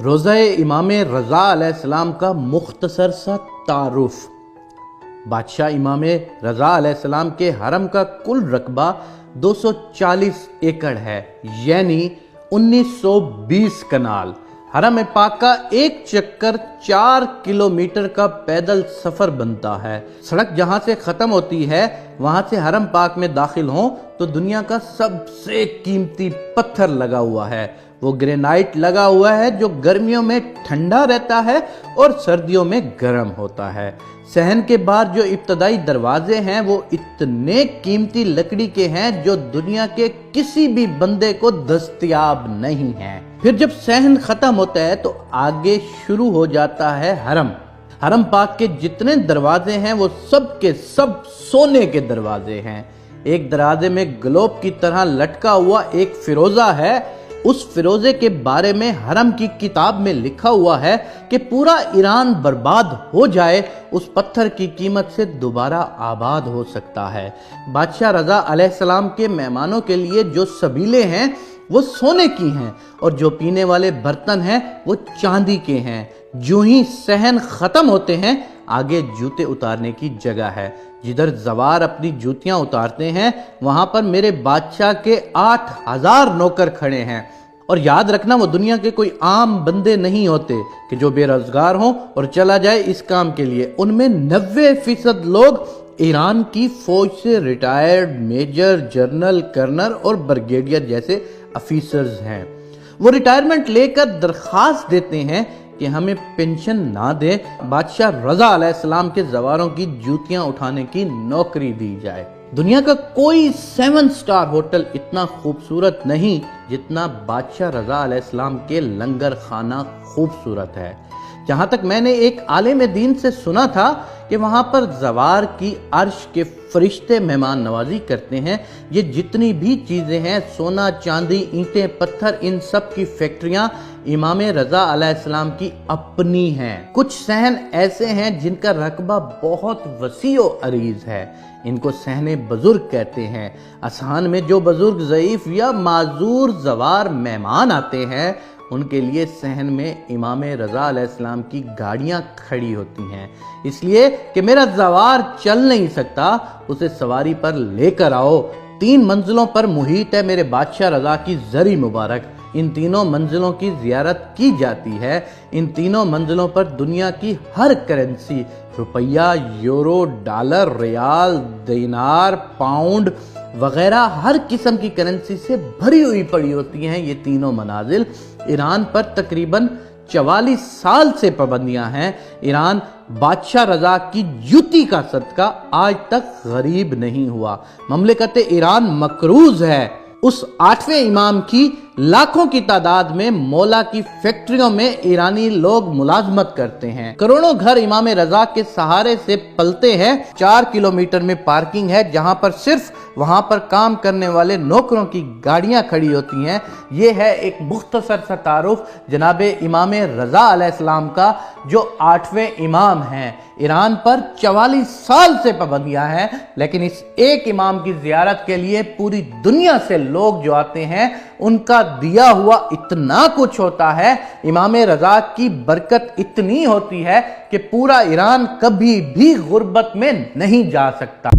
روضہ امام رضا علیہ السلام کا مختصر سا تعارف۔ بادشاہ امام رضا علیہ السلام کے حرم کا کل رقبہ 240 ایکڑ ہے، یعنی 1920 کنال۔ حرم پاک کا ایک چکر 4 کلومیٹر کا پیدل سفر بنتا ہے۔ سڑک جہاں سے ختم ہوتی ہے وہاں سے حرم پاک میں داخل ہوں تو دنیا کا سب سے قیمتی پتھر لگا ہوا ہے۔ وہ گرینائٹ لگا ہوا ہے جو گرمیوں میں ٹھنڈا رہتا ہے اور سردیوں میں گرم ہوتا ہے۔ صحن کے باہر جو ابتدائی دروازے ہیں وہ اتنے قیمتی لکڑی کے ہیں جو دنیا کے کسی بھی بندے کو دستیاب نہیں ہیں۔ پھر جب صحن ختم ہوتا ہے تو آگے شروع ہو جاتا ہے حرم۔ حرم پاک کے جتنے دروازے ہیں وہ سب کے سب سونے کے دروازے ہیں۔ ایک دروازے میں گلوب کی طرح لٹکا ہوا ایک فیروزہ ہے۔ اس فیروزے کے بارے میں حرم کی کتاب میں لکھا ہوا ہے کہ پورا ایران برباد ہو جائے اس پتھر کی قیمت سے دوبارہ آباد ہو سکتا ہے۔ بادشاہ رضا علیہ السلام کے مہمانوں کے لیے جو سبیلے ہیں وہ سونے کی ہیں اور جو پینے والے برتن ہیں وہ چاندی کے ہیں۔ جو ہی صحن ختم ہوتے ہیں آگے جوتے اتارنے کی جگہ ہے۔ جدھر زوار اپنی جوتیاں اتارتے ہیں وہاں پر میرے بادشاہ کے 8000 نوکر کھڑے ہیں۔ اور یاد رکھنا وہ دنیا کے کوئی عام بندے نہیں ہوتے کہ جو بے روزگار ہوں اور چلا جائے اس کام کے لیے۔ ان میں 90% لوگ ایران کی فوج سے ریٹائرڈ میجر، جنرل، کرنل اور بریگیڈیئر جیسے افیسرز ہیں۔ وہ ریٹائرمنٹ لے کر درخواست دیتے ہیں کہ ہمیں پینشن نہ دے، بادشاہ رضا علیہ السلام کے زواروں کی جوتیاں اٹھانے کی نوکری دی جائے۔ دنیا کا کوئی 7 سٹار ہوٹل اتنا خوبصورت نہیں جتنا بادشاہ رضا علیہ السلام کے لنگر خانہ خوبصورت ہے۔ جہاں تک میں نے ایک عالم دین سے سنا تھا کہ وہاں پر زوار کی عرش کے فرشتے مہمان نوازی کرتے ہیں۔ یہ جتنی بھی چیزیں ہیں، سونا، چاندی، اینٹیں، پتھر، ان سب کی فیکٹریاں امام رضا علیہ السلام کی اپنی ہیں۔ کچھ صحن ایسے ہیں جن کا رقبہ بہت وسیع و عریض ہے۔ ان کو صحن بزرگ کہتے ہیں۔ اذہان میں جو بزرگ، ضعیف یا معذور زوار مہمان آتے ہیں ان کے لیے صحن میں امام رضا علیہ السلام کی گاڑیاں کھڑی ہوتی ہیں، اس لیے کہ میرا زوار چل نہیں سکتا، اسے سواری پر لے کر آؤ۔ 3 منزلوں پر محیط ہے میرے بادشاہ رضا کی زری مبارک۔ ان تینوں منزلوں کی زیارت کی جاتی ہے۔ ان تینوں منزلوں پر دنیا کی ہر کرنسی، روپیہ، یورو، ڈالر، ریال، دینار، پاؤنڈ وغیرہ ہر قسم کی کرنسی سے بھری ہوئی پڑی ہوتی ہیں یہ تینوں منازل۔ ایران پر تقریباً 44 سال سے پابندیاں ہیں۔ ایران بادشاہ رضا کی جوتی کا صدقہ آج تک غریب نہیں ہوا۔ مملکت ایران مقروض ہے۔ اس 8ویں امام کی لاکھوں کی تعداد میں مولا کی فیکٹریوں میں ایرانی لوگ ملازمت کرتے ہیں۔ کروڑوں گھر امام رضا کے سہارے سے پلتے ہیں۔ 4 کلومیٹر میں پارکنگ ہے جہاں پر صرف وہاں پر کام کرنے والے نوکروں کی گاڑیاں کھڑی ہوتی ہیں۔ یہ ہے ایک مختصر سا تعارف جناب امام رضا علیہ السلام کا جو 8ویں امام ہیں۔ ایران پر 44 سال سے پابندیاں ہیں، لیکن اس ایک امام کی زیارت کے لیے پوری دنیا سے لوگ جو آتے ہیں ان کا دیا ہوا اتنا کچھ ہوتا ہے، امام رضا کی برکت اتنی ہوتی ہے کہ پورا ایران کبھی بھی غربت میں نہیں جا سکتا۔